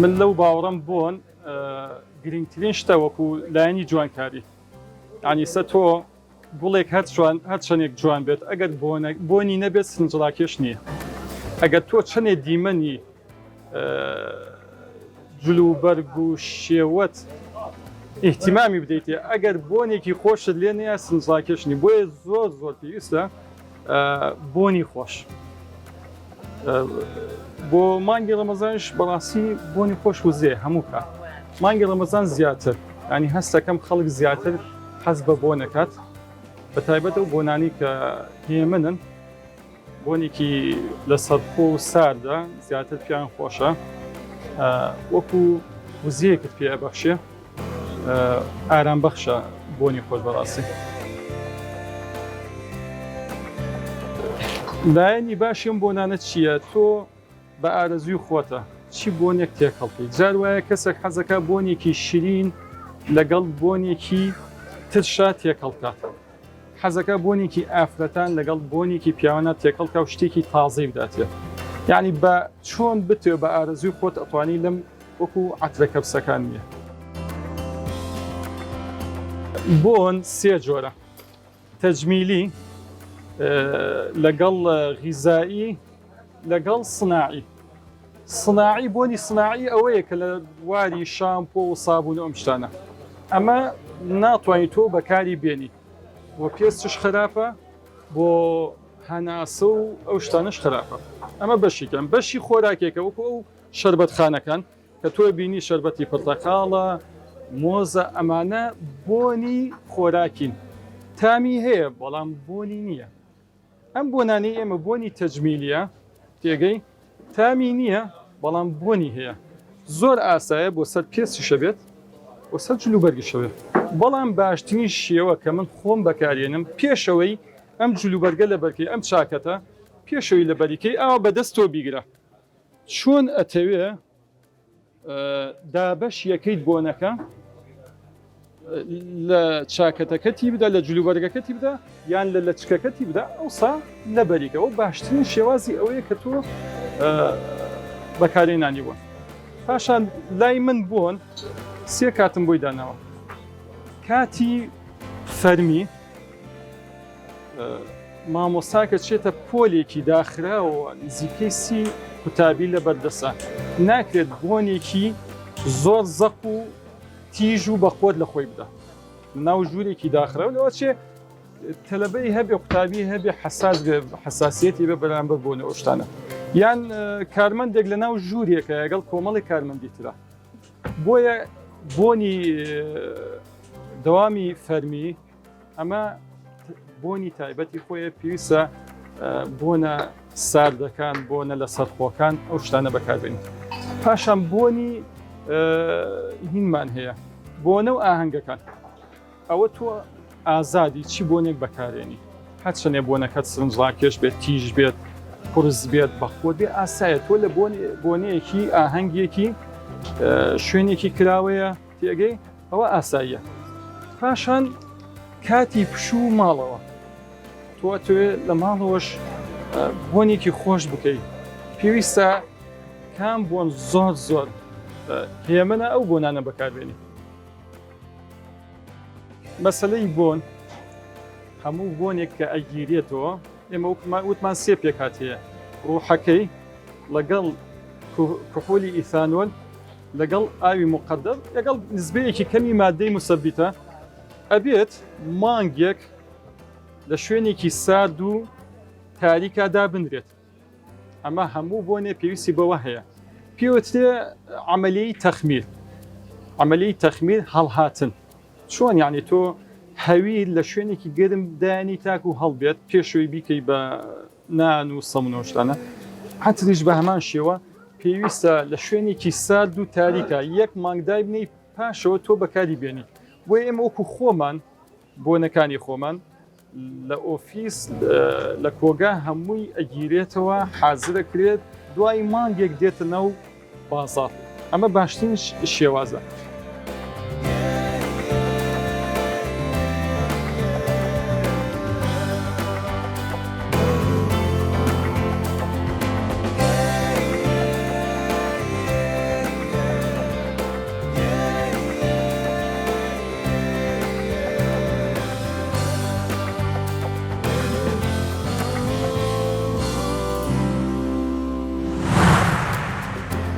من لەو باوەڕەم بۆن گرنگترین شتە وەکو لایەنی جوانکاری ینی سە تۆ گوڵێک هەر چەندێک جوان بێت ئەگەر بۆنی نەبێت سنجڵاکێش نییە ئەگەر تۆ چەندێک دیمەنی جلوبەرگ و شێوەت ئیحتیمامی بدەیتێ ئەگەر بۆنێکی خۆشت لێ نەیە سنجڵاکێش نیە بۆیە زۆر زۆر پێویستە بۆنی خۆش بۆ مانگی ڕەمەزانش بەڕاستی بۆنی خۆش وزێ هەموو کات مانگی ڕەمەزان زیاتر ینی هەستەکەم خەڵک زیاتر حەز بە بۆ نەکات بە تایبەت ئەو بۆنانی کە هێمنن بۆنێکی لە سەرخۆ و ساردا زیاتر پیان خۆشە وەکو وزەیەکت پێ بەخشێ ئارام بەخشە بۆنی خۆش بەڕاستی لایەنی باشیم بۆنانە چییە تۆ بە ئارەزوی خۆتە چی بۆنێک تێکەڵی جار وایە کەسێک حەزەکە بۆنێکی شیرین لەگەڵ بۆنێکی ترشا تێکەڵکات حەزەکە بۆنێکی ئافرەتان لەگەڵ بۆنێکی پیاوانە تێکەڵکە و شتێکی تازەی بداتێ یعنی بە چۆن بتێ بە ئارەزوی خۆت ئەتوانی لەم وەکو عەترە کەپسەکان نییە بۆن سێ جۆرە تەجمیلی لەگەڵ غیزایی لەگەڵ سناعی سناعی بۆنی سناعی ئەوەیە کە لە واری شامپۆ و سابوون ئەم شتانە ئەمە ناتوانیت تۆ بەکاری بێنی بۆ پێستش خراپە بۆ هەناسە و ئەو شتانش خراپە ئەمە بەشیکەم بەشی خۆراکێکە وەکو ئەو شەربەتخانەکان کە تۆ بینی شەربەتی پڕتەقاڵە مۆزە ئەمانە بۆنی خۆراکین تامی هەیە بەڵام بۆنی نییە ئەم بۆنانی ئێمە بۆنی تەجمیلیە تێگەی تامی نییە بەڵام بۆنی هەیە زۆر ئاسایە بۆ سەر پێستیشە بێت بۆ سەر جلوبەرگیشە بێت بەڵام باشترین شێوە کە من خۆم بەکارێنم پێشەوەی ئەم جلوبەرگە لە بەرکەی ئەم چاکەتە پێشەوەی لە بەریکەی ئاوا بەدەستەوە بیگرە چۆن ئەتەوێ دابەش یەکەیت بۆنەکە لە چاکەتەکەتی بدە لە جلوبەرگەکەتی بدە یان لە لەچکەکەتی بدە ئەوسا لە بەریکەوە باشترین شێوازی ئەوەیە کە تۆ بەکارێنانی بوون پاشان لای من بوون سێ کاتم بۆی داناوە کاتی فەرمی مامۆستاکە چێتە پۆلێکی داخراوە نزیکەی سی قوتابی لە بەردەسە ناکرێت بۆنێکی زۆر زەق و تیژ و بەخۆت لە خۆی بدە ناو ژوورێکی داخراوە لەوە چێ تەلەبەی هەبێ قوتابی هەبێ حساسیەتی بە بەرامبەر بۆنە ئەو شتانە یان کارمەندێک لە ناو ژوورێکە لەگەڵ کۆمەڵی کارمەندی ترە بۆیە بۆنی دەوامی فەرمی ئەمە بۆنی تایبەتی خۆیە پێویستە بۆنە ساردەکان بۆنە لە سەرخۆکان ئەو شتانە بەکاربێنین پاشان بۆنی هینمان هەیە بۆنە و ئاهەنگەکان ئەوە تۆ ئازادی چی بۆنێک بەکارێنی هەر چەندێ بۆنەکەت سرنجڵاکێش بێت تیژ بێت قورس بێت بەخۆت بێ ئاسایە تۆ لە بۆنەیەکی ئاهەنگێکی شوێنێکی کراوەیە تێگەی ئەوە ئاساییە پاشان کاتی پشوو ماڵەوە تۆ توێ لە ماڵەوەش بۆنێکی خۆش بکەیت پێویستە کام بۆن زۆر زۆر هێمنە ئەو بۆنانە بەکاربێنی مەسەلەی بۆن هەموو بۆنێک کە ئەگیرێتەوە ئێمە وتمان سێ پێکات هەیە ڕوحەکەی لەگەڵ کحولی ئیثانۆل لەگەڵ ئاوی مقەدەر لەگەڵ نسبەیەکی کەمی مادەی مسەبیتە ئەبێت مانگێک لە شوێنێکی سارد و تاریکا دابنرێت ئەمە هەموو بۆنێ پێویستی بەوە هەیە پێوترێ عملیی تەخمیر عملیی تەخمیر هەڵهاتن چۆن یعنی تۆ هەوی لە شوێنێکی گەرم دانی تاک و هەڵبێت پێشەوەی بیکەی بە نان و سەمونۆشتانە حتریش بە هەمان شێوە پێویستە لە شوێنێکی سارد و تاریکە یەک مانگدای بنەی پاشەوە تۆ بەکاری بێنی بۆ ئێمە وەکو خۆمان بۆنەکانی خۆمان لە ئۆفیس لە کۆگا هەمووی ئەگیرێتەوە حازرەکرێت دوای مانگێک دێتە نەو بازاڕ ئەمە باشترین شێوازە